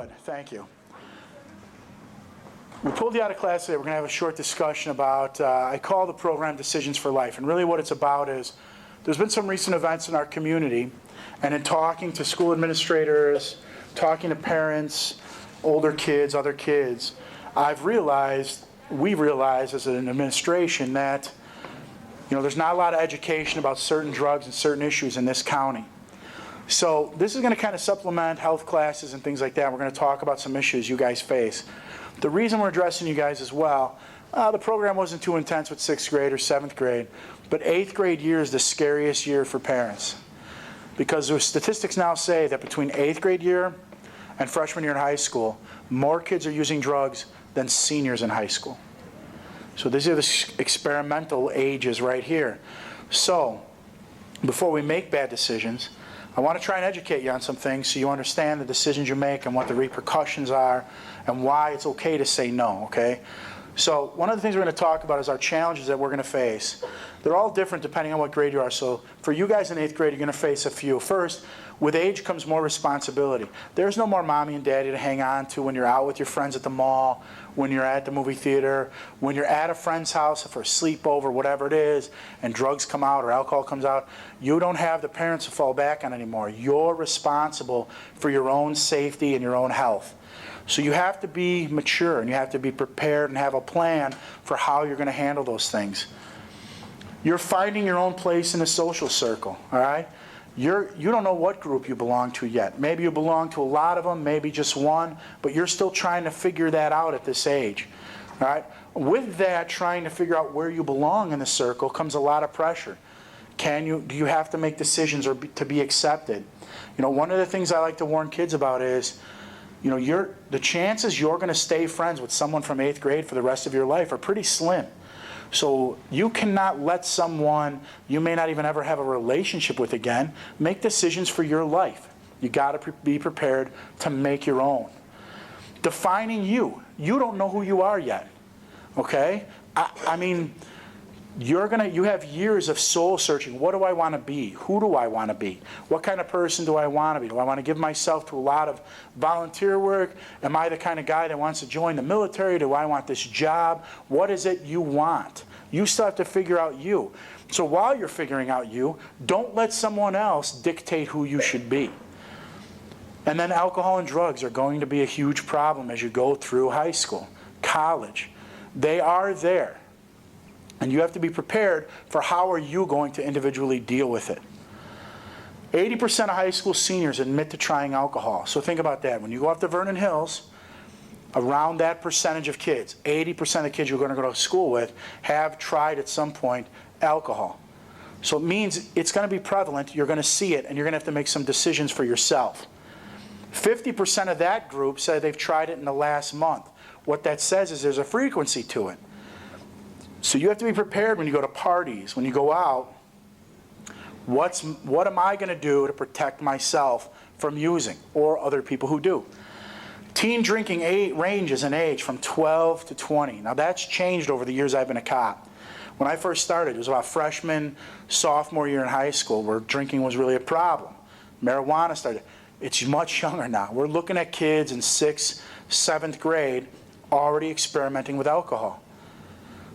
Good, thank you. We pulled you out of class today. We're going to have a short discussion about, I call the program Decisions for Life. And really what it's about is, there's been some recent events in our community, and in talking to school administrators, talking to parents, older kids, other kids, we've realized as an administration that, there's not a lot of education about certain drugs and certain issues in this county. So this is going to kind of supplement health classes and things like that. We're going to talk about some issues you guys face. The reason we're addressing you guys as well, the program wasn't too intense with 6th grade or 7th grade, but 8th grade year is the scariest year for parents. Because the statistics now say that between 8th grade year and freshman year in high school, more kids are using drugs than seniors in high school. So these are the experimental ages right here. So before we make bad decisions, I want to try and educate you on some things so you understand the decisions you make and what the repercussions are and why it's okay to say no, okay? So one of the things we're going to talk about is our challenges that we're going to face. They're all different depending on what grade you are. So for you guys in 8th grade, you're going to face a few. First, with age comes more responsibility. There's no more mommy and daddy to hang on to when you're out with your friends at the mall, when you're at the movie theater, when you're at a friend's house for a sleepover, whatever it is, and drugs come out or alcohol comes out. You don't have the parents to fall back on anymore. You're responsible for your own safety and your own health. So you have to be mature and you have to be prepared and have a plan for how you're going to handle those things. You're finding your own place in the social circle, all right? You don't know what group you belong to yet. Maybe you belong to a lot of them, maybe just one, but you're still trying to figure that out at this age, all right? With that, trying to figure out where you belong in the circle comes a lot of pressure. Do you have to make decisions to be accepted? One of the things I like to warn kids about is, the chances you're going to stay friends with someone from 8th grade for the rest of your life are pretty slim. So you cannot let someone you may not even ever have a relationship with again make decisions for your life. You got to be prepared to make your own. Defining you. You don't know who you are yet. Okay? I mean, you have years of soul searching. What do I want to be? Who do I want to be? What kind of person do I want to be? Do I want to give myself to a lot of volunteer work? Am I the kind of guy that wants to join the military? Do I want this job? What is it you want? You still have to figure out you. So while you're figuring out you, don't let someone else dictate who you should be. And then alcohol and drugs are going to be a huge problem as you go through high school, college. They are there. And you have to be prepared for how are you going to individually deal with it. 80% of high school seniors admit to trying alcohol. So think about that. When you go up to Vernon Hills, around that percentage of kids, 80% of the kids you're going to go to school with have tried at some point alcohol. So it means it's going to be prevalent, you're going to see it, and you're going to have to make some decisions for yourself. 50% of that group say they've tried it in the last month. What that says is there's a frequency to it. So you have to be prepared when you go to parties, when you go out. What am I going to do to protect myself from using, or other people who do? Teen drinking ranges in age from 12 to 20. Now that's changed over the years I've been a cop. When I first started, it was about freshman, sophomore year in high school where drinking was really a problem. Marijuana started. It's much younger now. We're looking at kids in 6th, 7th grade already experimenting with alcohol.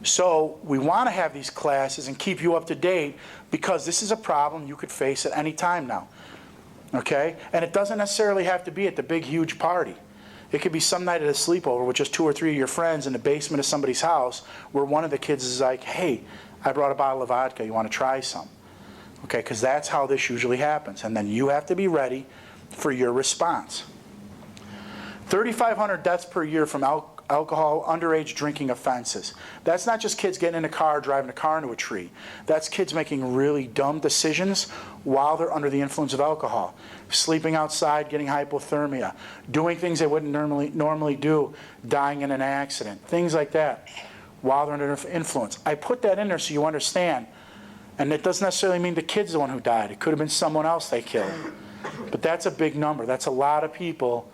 So we want to have these classes and keep you up to date because this is a problem you could face at any time now. Okay? And it doesn't necessarily have to be at the big, huge party. It could be some night at a sleepover with just 2 or 3 of your friends in the basement of somebody's house where one of the kids is like, hey, I brought a bottle of vodka. You want to try some? Okay? Because that's how this usually happens. And then you have to be ready for your response. 3,500 deaths per year from alcohol, underage drinking offenses. That's not just kids getting in a car, driving a car into a tree. That's kids making really dumb decisions while they're under the influence of alcohol. Sleeping outside, getting hypothermia, doing things they wouldn't normally do, dying in an accident, things like that while they're under influence. I put that in there so you understand. And it doesn't necessarily mean the kid's the one who died. It could have been someone else they killed. But that's a big number. That's a lot of people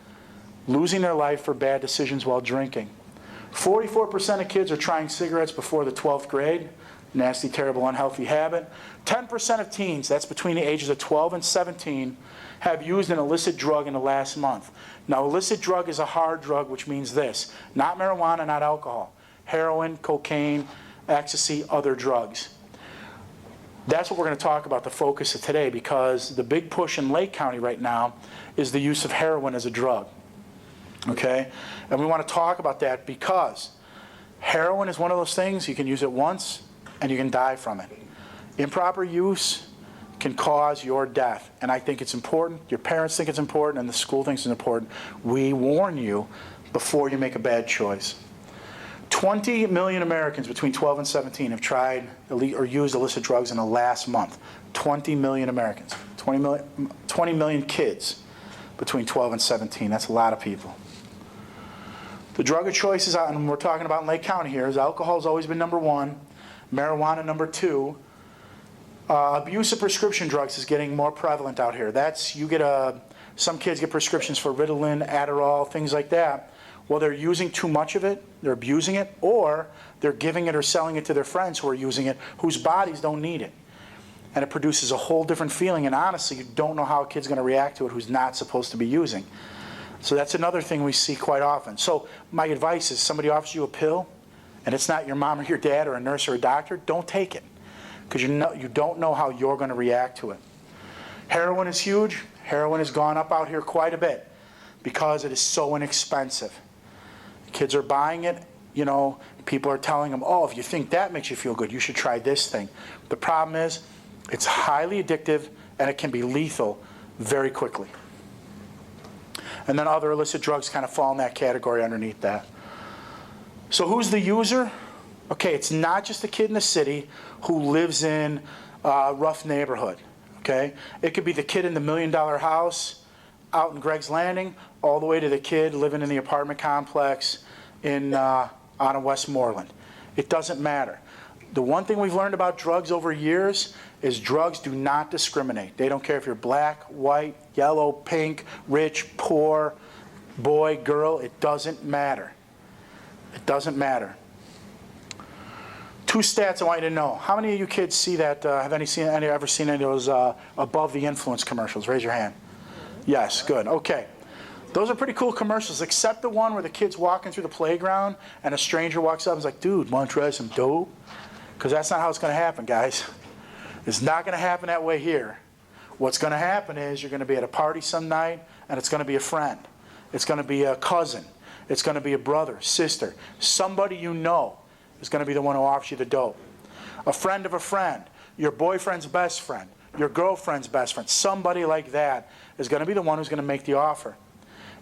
losing their life for bad decisions while drinking. 44% of kids are trying cigarettes before the 12th grade. nasty, terrible, unhealthy habit. 10% of teens, that's between the ages of 12 and 17, have used an illicit drug in the last month. Now, illicit drug is a hard drug, which means this: not marijuana, not alcohol. Heroin, cocaine, ecstasy, other drugs. That's what we're going to talk about, the focus of today, because the big push in Lake County right now is the use of heroin as a drug. Okay? And we want to talk about that because heroin is one of those things, you can use it once and you can die from it. Improper use can cause your death. And I think it's important, your parents think it's important, and the school thinks it's important. We warn you before you make a bad choice. 20 million Americans between 12 and 17 have tried or used illicit drugs in the last month. 20 million Americans. 20 million kids between 12 and 17. That's a lot of people. The drug of choice is, and we're talking about in Lake County here, is alcohol has always been number one, marijuana number two. Abuse of prescription drugs is getting more prevalent out here. That's, you get some kids get prescriptions for Ritalin, Adderall, things like that. Well, they're using too much of it, they're abusing it, or they're giving it or selling it to their friends who are using it, whose bodies don't need it. And it produces a whole different feeling, and honestly, you don't know how a kid's going to react to it who's not supposed to be using. So that's another thing we see quite often. So my advice is, somebody offers you a pill, and it's not your mom or your dad or a nurse or a doctor, don't take it, because you don't know how you're going to react to it. Heroin is huge. Heroin has gone up out here quite a bit because it is so inexpensive. Kids are buying it, you know, people are telling them, oh, if you think that makes you feel good, you should try this thing. The problem is, it's highly addictive and it can be lethal very quickly. And then other illicit drugs kind of fall in that category underneath that. So who's the user? Okay, it's not just the kid in the city who lives in a rough neighborhood, okay? It could be the kid in the $1 million house out in Greg's Landing, all the way to the kid living in the apartment complex in on a Westmoreland. It doesn't matter. The one thing we've learned about drugs over years is drugs do not discriminate. They don't care if you're black, white, yellow, pink, rich, poor, boy, girl. It doesn't matter. It doesn't matter. Two stats I want you to know. How many of you kids see that? Have ever seen any of those Above the Influence commercials? Raise your hand. Yes, good. Okay. Those are pretty cool commercials, except the one where the kid's walking through the playground and a stranger walks up and is like, dude, want to try some dope? Because that's not how it's going to happen, guys. It's not going to happen that way here. What's going to happen is you're going to be at a party some night, and it's going to be a friend. It's going to be a cousin. It's going to be a brother, sister. Somebody you know is going to be the one who offers you the dope. A friend of a friend, your boyfriend's best friend, your girlfriend's best friend, somebody like that is going to be the one who's going to make the offer.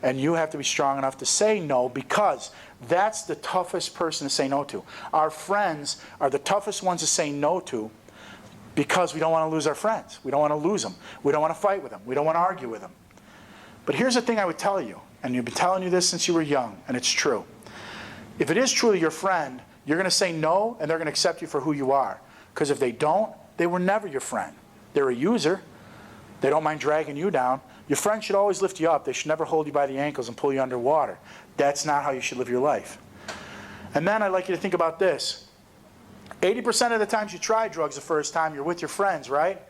And you have to be strong enough to say no, because that's the toughest person to say no to. Our friends are the toughest ones to say no to because we don't want to lose our friends. We don't want to lose them. We don't want to fight with them. We don't want to argue with them. But here's the thing I would tell you, and you've been telling you this since you were young, and it's true. If it is truly your friend, you're going to say no, and they're going to accept you for who you are. Because if they don't, they were never your friend. They're a user. They don't mind dragging you down. Your friend should always lift you up. They should never hold you by the ankles and pull you underwater. That's not how you should live your life. And then I'd like you to think about this. 80% of the times you try drugs the first time, you're with your friends, right?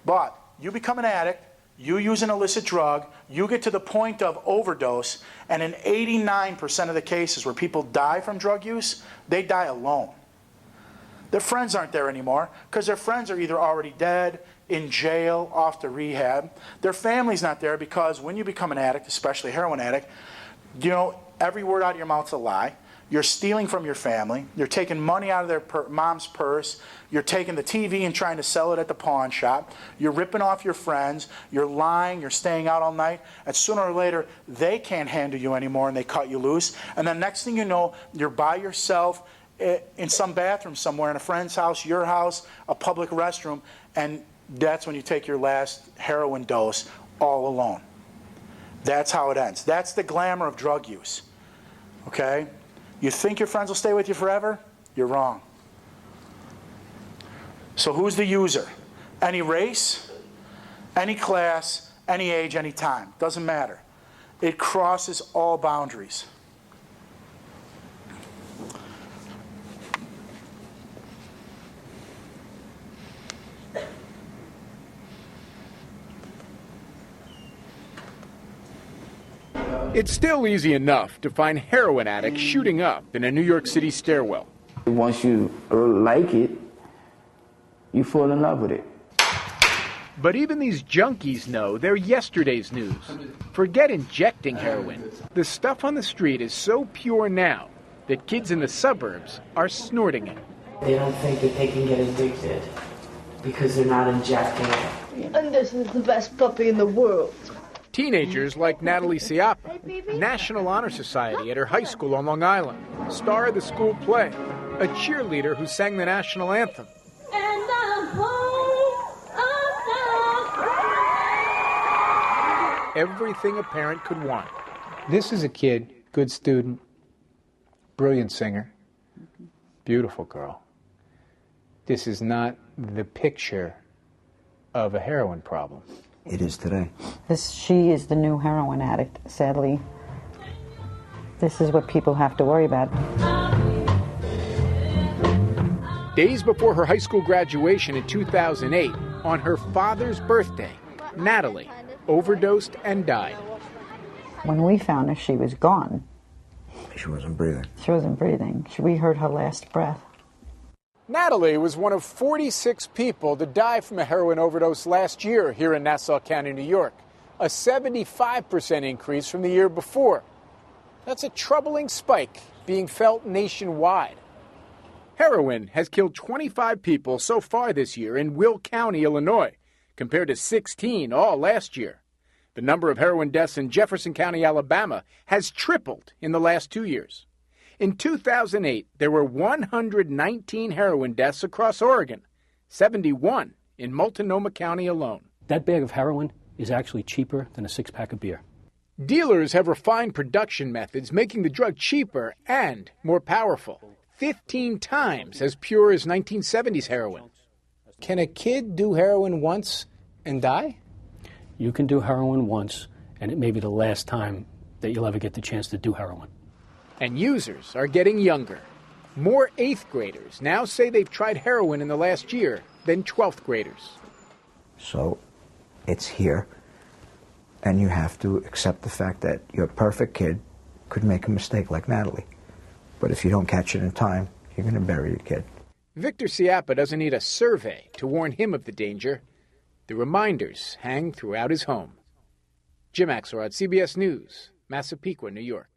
But you become an addict, you use an illicit drug, you get to the point of overdose, and in 89% of the cases where people die from drug use, they die alone. Their friends aren't there anymore because their friends are either already dead, in jail, off to rehab. Their family's not there because when you become an addict, especially a heroin addict, you know, every word out of your mouth's a lie. You're stealing from your family. You're taking money out of their mom's purse. You're taking the TV and trying to sell it at the pawn shop. You're ripping off your friends. You're lying. You're staying out all night. And sooner or later, they can't handle you anymore and they cut you loose. And then next thing you know, you're by yourself in some bathroom somewhere, in a friend's house, your house, a public restroom, and that's when you take your last heroin dose all alone. That's how it ends. That's the glamour of drug use. Okay? You think your friends will stay with you forever? You're wrong. So who's the user? Any race, any class, any age, any time. Doesn't matter. It crosses all boundaries. It's still easy enough to find heroin addicts shooting up in a New York City stairwell. Once you like it, you fall in love with it. But even these junkies know they're yesterday's news. Forget injecting heroin. The stuff on the street is so pure now that kids in the suburbs are snorting it. They don't think that they can get addicted because they're not injecting it. And this is the best puppy in the world. Teenagers like Natalie Siapa, National Honor Society at her high school on Long Island, star of the school play, a cheerleader who sang the national anthem. Everything a parent could want. This is a kid, good student, brilliant singer, beautiful girl. This is not the picture of a heroin problem. It is today. She is the new heroin addict, sadly. This is what people have to worry about. Days before her high school graduation in 2008, on her father's birthday, Natalie overdosed and died. When we found her, she was gone. She wasn't breathing. She wasn't breathing. We heard her last breath. Natalie was one of 46 people to die from a heroin overdose last year here in Nassau County, New York, a 75% increase from the year before. That's a troubling spike being felt nationwide. Heroin has killed 25 people so far this year in Will County, Illinois, compared to 16 all last year. The number of heroin deaths in Jefferson County, Alabama, has tripled in the last 2 years. In 2008, there were 119 heroin deaths across Oregon, 71 in Multnomah County alone. That bag of heroin is actually cheaper than a six-pack of beer. Dealers have refined production methods, making the drug cheaper and more powerful, 15 times as pure as 1970s heroin. Can a kid do heroin once and die? You can do heroin once, and it may be the last time that you'll ever get the chance to do heroin. And users are getting younger. More 8th graders now say they've tried heroin in the last year than 12th graders. So it's here, and you have to accept the fact that your perfect kid could make a mistake like Natalie. But if you don't catch it in time, you're going to bury your kid. Victor Siapa doesn't need a survey to warn him of the danger. The reminders hang throughout his home. Jim Axelrod, CBS News, Massapequa, New York.